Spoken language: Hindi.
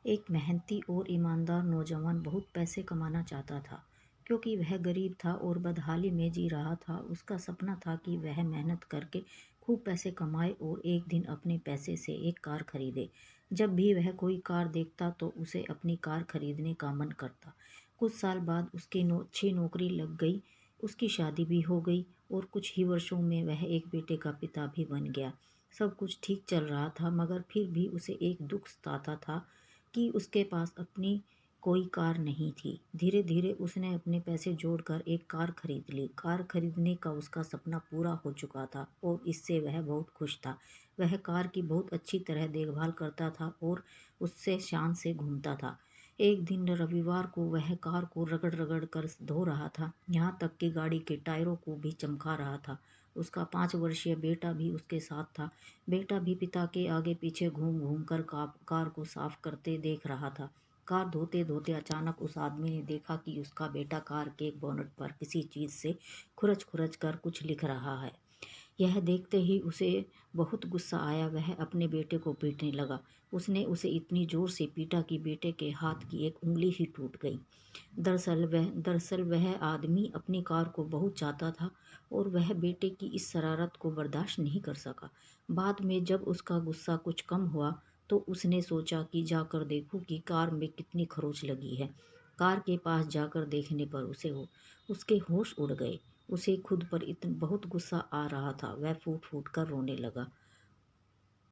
एक मेहनती और ईमानदार नौजवान बहुत पैसे कमाना चाहता था। क्योंकि वह गरीब था और बदहाली में जी रहा था, उसका सपना था कि वह मेहनत करके खूब पैसे कमाए और एक दिन अपने पैसे से एक कार खरीदे। जब भी वह कोई कार देखता तो उसे अपनी कार खरीदने का मन करता। कुछ साल बाद उसकी अच्छी नौकरी लग गई, उसकी शादी भी हो गई और कुछ ही वर्षों में वह एक बेटे का पिता भी बन गया। सब कुछ ठीक चल रहा था, मगर फिर भी उसे एक दुख सताता था कि उसके पास अपनी कोई कार नहीं थी। धीरे धीरे उसने अपने पैसे जोड़कर एक कार खरीद ली। कार खरीदने का उसका सपना पूरा हो चुका था और इससे वह बहुत खुश था। वह कार की बहुत अच्छी तरह देखभाल करता था और उससे शान से घूमता था। एक दिन रविवार को वह कार को रगड़ रगड़ कर धो रहा था, यहाँ तक कि गाड़ी के टायरों को भी चमका रहा था। उसका 5 वर्षीय बेटा भी उसके साथ था। बेटा भी पिता के आगे पीछे घूम घूम कर कार को साफ करते देख रहा था। कार धोते धोते अचानक उस आदमी ने देखा कि उसका बेटा कार के बोनट पर किसी चीज से खुरच खुरच कर कुछ लिख रहा है। यह देखते ही उसे बहुत गुस्सा आया। वह अपने बेटे को पीटने लगा। उसने उसे इतनी जोर से पीटा कि बेटे के हाथ की एक उंगली ही टूट गई। दरअसल वह आदमी अपनी कार को बहुत चाहता था और वह बेटे की इस शरारत को बर्दाश्त नहीं कर सका। बाद में जब उसका गुस्सा कुछ कम हुआ तो उसने सोचा कि जाकर देखूं कि कार में कितनी खरोंच लगी है। कार के पास जाकर देखने पर उसके होश उड़ गए। उसे खुद पर इतना बहुत गुस्सा आ रहा था, वह फूट फूट कर रोने लगा।